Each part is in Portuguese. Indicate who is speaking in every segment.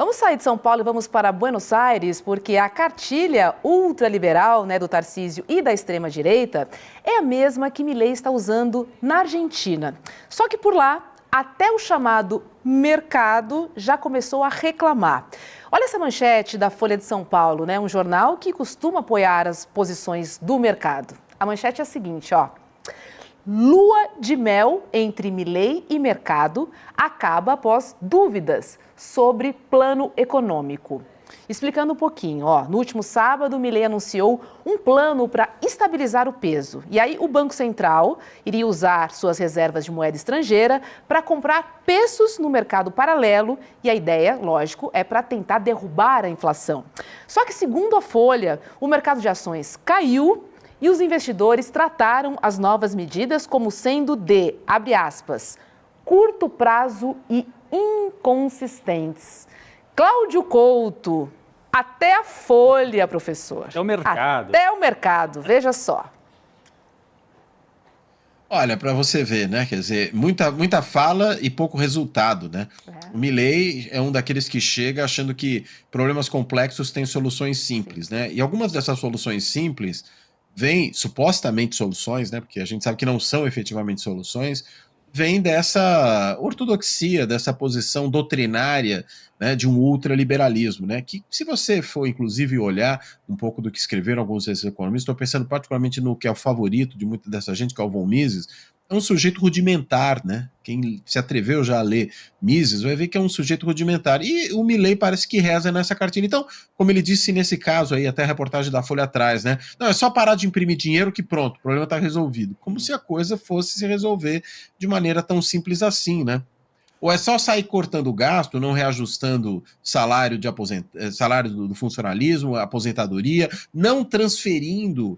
Speaker 1: Vamos sair de São Paulo e vamos para Buenos Aires, porque a cartilha ultraliberal, do Tarcísio e da extrema-direita é a mesma que Milei está usando na Argentina. Só que por lá, até o chamado mercado já começou a reclamar. Olha essa manchete da Folha de São Paulo, um jornal que costuma apoiar as posições do mercado. A manchete é a seguinte, Lua de mel entre Milei e mercado acaba após dúvidas sobre plano econômico. Explicando um pouquinho, no último sábado, Milei anunciou um plano para estabilizar o peso. E aí o Banco Central iria usar suas reservas de moeda estrangeira para comprar pesos no mercado paralelo. E a ideia, lógico, é para tentar derrubar a inflação. Só que, segundo a Folha, o mercado de ações caiu e os investidores trataram as novas medidas como sendo de, abre aspas, curto prazo e inconsistentes. Cláudio Couto, até a Folha, professor.
Speaker 2: Até o mercado.
Speaker 1: Até o mercado, veja só.
Speaker 3: Olha, para você ver, quer dizer, muita fala e pouco resultado, O Milei é um daqueles que chega achando que problemas complexos têm soluções simples, E algumas dessas soluções simples vêm, supostamente soluções, porque a gente sabe que não são efetivamente soluções, vem dessa ortodoxia, dessa posição doutrinária, de um ultraliberalismo, que se você for, inclusive, olhar um pouco do que escreveram alguns desses economistas, estou pensando particularmente no que é o favorito de muita dessa gente, que é o von Mises, é um sujeito rudimentar, Quem se atreveu já a ler Mises vai ver que é um sujeito rudimentar. E o Milei parece que reza nessa cartilha. Então, como ele disse nesse caso aí, até a reportagem da Folha atrás, Não, é só parar de imprimir dinheiro que pronto, o problema está resolvido. Como se a coisa fosse se resolver de maneira tão simples assim, Ou é só sair cortando gasto, não reajustando salário do funcionalismo, aposentadoria, não transferindo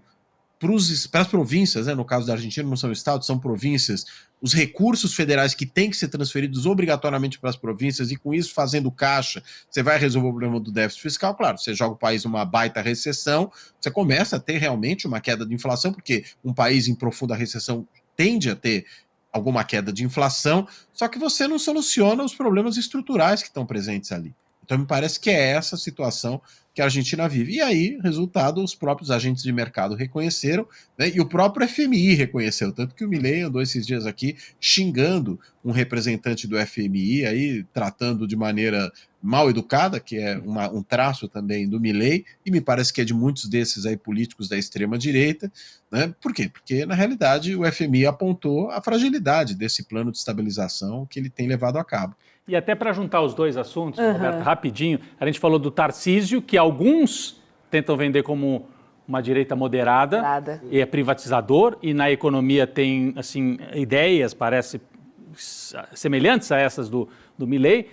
Speaker 3: para as províncias, no caso da Argentina não são estados, são províncias, os recursos federais que têm que ser transferidos obrigatoriamente para as províncias e com isso fazendo caixa, você vai resolver o problema do déficit fiscal, claro, você joga o país numa baita recessão, você começa a ter realmente uma queda de inflação, porque um país em profunda recessão tende a ter alguma queda de inflação, só que você não soluciona os problemas estruturais que estão presentes ali. Então me parece que é essa situação que a Argentina vive. E aí, resultado, os próprios agentes de mercado reconheceram, e o próprio FMI reconheceu, tanto que o Milei andou esses dias aqui xingando um representante do FMI, aí tratando de maneira mal educada, que é um traço também do Milei, e me parece que é de muitos desses aí políticos da extrema-direita. Por quê? Porque, na realidade, o FMI apontou a fragilidade desse plano de estabilização que ele tem levado a cabo.
Speaker 2: E até para juntar os dois assuntos, Roberto, rapidinho, a gente falou do Tarcísio, que alguns tentam vender como uma direita moderada, e é privatizador, e na economia tem, ideias, parece, semelhantes a essas do Milei,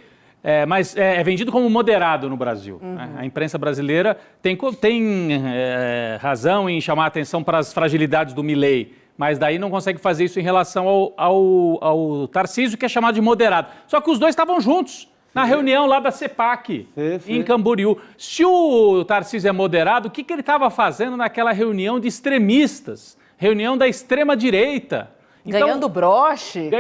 Speaker 2: mas é vendido como moderado no Brasil. A imprensa brasileira tem razão em chamar a atenção para as fragilidades do Milei, mas daí não consegue fazer isso em relação ao Tarcísio, que é chamado de moderado. Só que os dois estavam juntos na reunião lá da CEPAC, em Camboriú. Se o Tarcísio é moderado, o que ele estava fazendo naquela reunião de extremistas? Reunião da extrema-direita.
Speaker 1: Então, ganhando broche,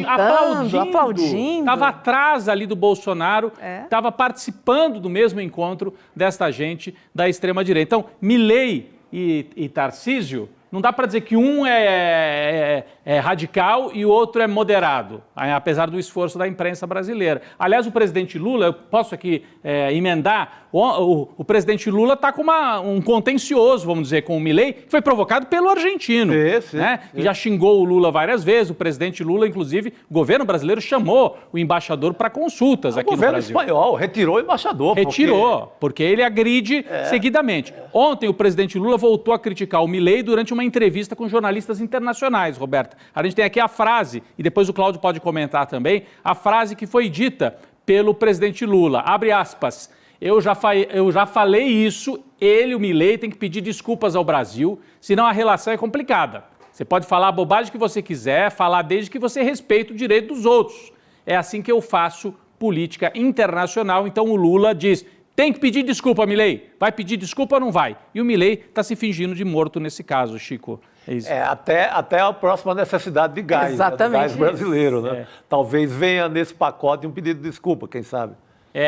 Speaker 1: aplaudindo.
Speaker 2: Estava atrás ali do Bolsonaro, estava participando do mesmo encontro desta gente da extrema-direita. Então, Milei e Tarcísio, não dá para dizer que um é radical e o outro é moderado, apesar do esforço da imprensa brasileira. Aliás, o presidente Lula, eu posso aqui emendar, o presidente Lula está com um contencioso, vamos dizer, com o Milei, que foi provocado pelo argentino, que já xingou o Lula várias vezes. O presidente Lula, inclusive, o governo brasileiro chamou o embaixador para consultas aqui no Brasil.
Speaker 4: O governo espanhol retirou o embaixador.
Speaker 2: Porque ele agride seguidamente. Ontem, o presidente Lula voltou a criticar o Milei durante uma entrevista com jornalistas internacionais, Roberta. A gente tem aqui a frase, e depois o Cláudio pode comentar também, a frase que foi dita pelo presidente Lula, abre aspas, eu já falei isso, o Milei, tem que pedir desculpas ao Brasil, senão a relação é complicada. Você pode falar a bobagem que você quiser, falar desde que você respeite o direito dos outros. É assim que eu faço política internacional. Então o Lula diz, tem que pedir desculpa, Milei. Vai pedir desculpa ou não vai? E o Milei está se fingindo de morto nesse caso, Chico. É isso.
Speaker 4: Até a próxima necessidade de gás,
Speaker 1: exatamente,
Speaker 4: gás brasileiro, Talvez venha nesse pacote um pedido de desculpa, quem sabe?